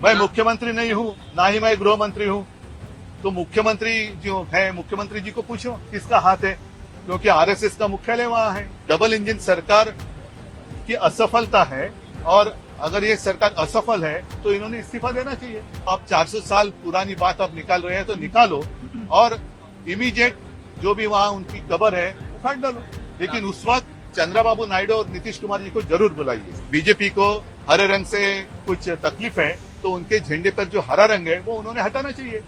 मैं मुख्यमंत्री नहीं हूँ, ना ही मैं गृह मंत्री हूँ। तो मुख्यमंत्री जो है, मुख्यमंत्री जी को पूछो किसका हाथ है, क्योंकि आरएसएस का मुख्यालय वहां है। डबल इंजन सरकार की असफलता है, और अगर ये सरकार असफल है तो इन्होंने इस्तीफा देना चाहिए। आप 400 साल पुरानी बात आप निकाल रहे हैं तो निकालो, और इमीडिएट जो भी वहां उनकी कब्र है उखाड़ डालो। लेकिन उस वक्त चंद्रबाबू नायडू और नीतीश कुमार जी को जरूर बुलाइए। बीजेपी को हरे रंग से कुछ तकलीफ है तो उनके झंडे पर जो हरा रंग है वो उन्होंने हटाना चाहिए।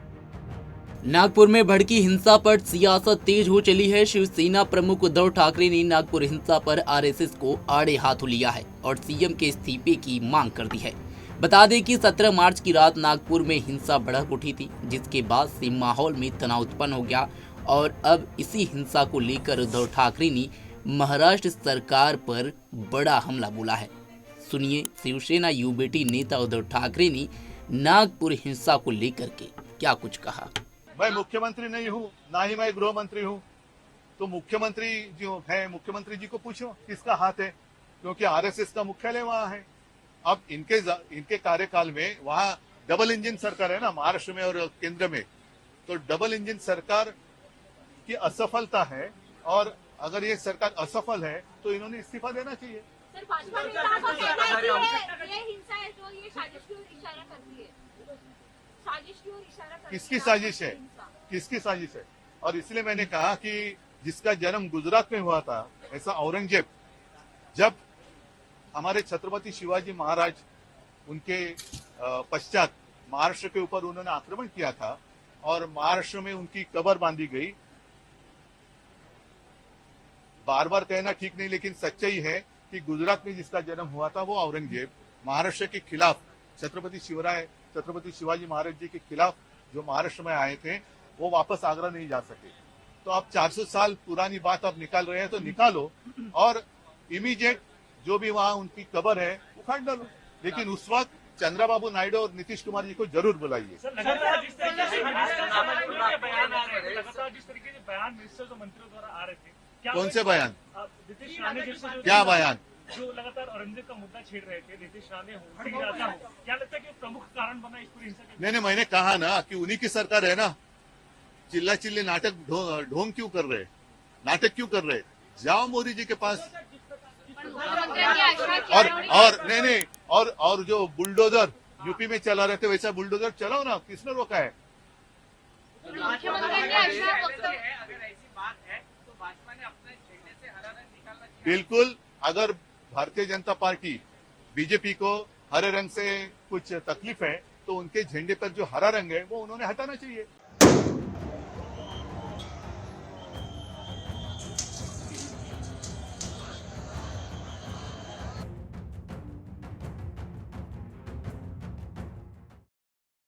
नागपुर में भड़की हिंसा पर सियासत तेज हो चली है। शिवसेना प्रमुख उद्धव ठाकरे ने नागपुर हिंसा पर आरएसएस को आड़े हाथों लिया है और सीएम के इस्तीफे की मांग कर दी है। बता दें कि 17 मार्च की रात नागपुर में हिंसा भड़क उठी थी, जिसके बाद से माहौल में तनाव उत्पन्न हो गया और अब इसी हिंसा को लेकर उद्धव ठाकरे ने महाराष्ट्र सरकार पर बड़ा हमला बोला है। सुनिए शिवसेना युवती नेता उद्धव ठाकरे ने नागपुर हिंसा को लेकर के क्या कुछ कहा। मैं मुख्यमंत्री नहीं हूँ, ना ही मैं गृह मंत्री हूँ। तो मुख्यमंत्री जो है, मुख्यमंत्री जी को पूछो किसका हाथ है, क्योंकि आरएसएस का मुख्यालय वहां है। अब इनके कार्यकाल में वहां डबल इंजन सरकार है ना, महाराष्ट्र में और केंद्र में। तो डबल इंजन सरकार की असफलता है, और अगर ये सरकार असफल है तो इन्होंने इस्तीफा देना चाहिए। सर, भाजपा नेता को कहना है कि ये हिंसा है जो ये साजिश की ओर इशारा करती है। साजिश की ओर इशारा करती है। किसकी साजिश है? किसकी साजिश है? और इसलिए मैंने कहा कि जिसका जन्म गुजरात में हुआ था, ऐसा औरंगजेब, जब हमारे छत्रपति शिवाजी महाराज उनके पश्चात महाराष्ट्र के ऊपर उन्होंने आक्रमण किया था और महाराष्ट्र में उनकी कब्र बांधी गई। बार बार कहना ठीक नहीं, लेकिन सच्चाई है कि गुजरात में जिसका जन्म हुआ था वो औरंगजेब महाराष्ट्र के खिलाफ, छत्रपति शिवाजी महाराज जी के खिलाफ जो महाराष्ट्र में आए थे, वो वापस आगरा नहीं जा सके। तो आप 400 साल पुरानी बात आप निकाल रहे हैं तो निकालो, और इमीडिएट जो भी वहां उनकी कब्र है उखाड़ डालो। लेकिन उस वक्त चंद्रबाबू नायडू और नीतीश कुमार जी को जरूर बुलाइए। लगातार जिस तरीके से बयान मिनिस्टर जो मंत्रियों द्वारा आ रहे थे, कौन से बयान? नीतीश राणे जैसे क्या बयान? जो लगातार औरंगजेब का मुद्दा छेड़ रहे थे, नीतीश राणे हो, राजा हो, क्या लगता है कि प्रमुख कारण बना इस पूरी हिंसा के? नहीं, मैंने कहा ना कि उन्हीं की सरकार है ना। चिल्ला चिल्ले नाटक ढोंग क्यों कर रहे, नाटक क्यों कर रहे? जाओ मोदी जी के पास। और जो बुलडोजर यूपी में चला रहे थे, वैसा बुलडोजर चलाओ ना, किसने रोका है? बिल्कुल, अगर भारतीय जनता पार्टी बीजेपी को हरे रंग से कुछ तकलीफ है तो उनके झंडे पर जो हरा रंग है वो उन्होंने हटाना चाहिए।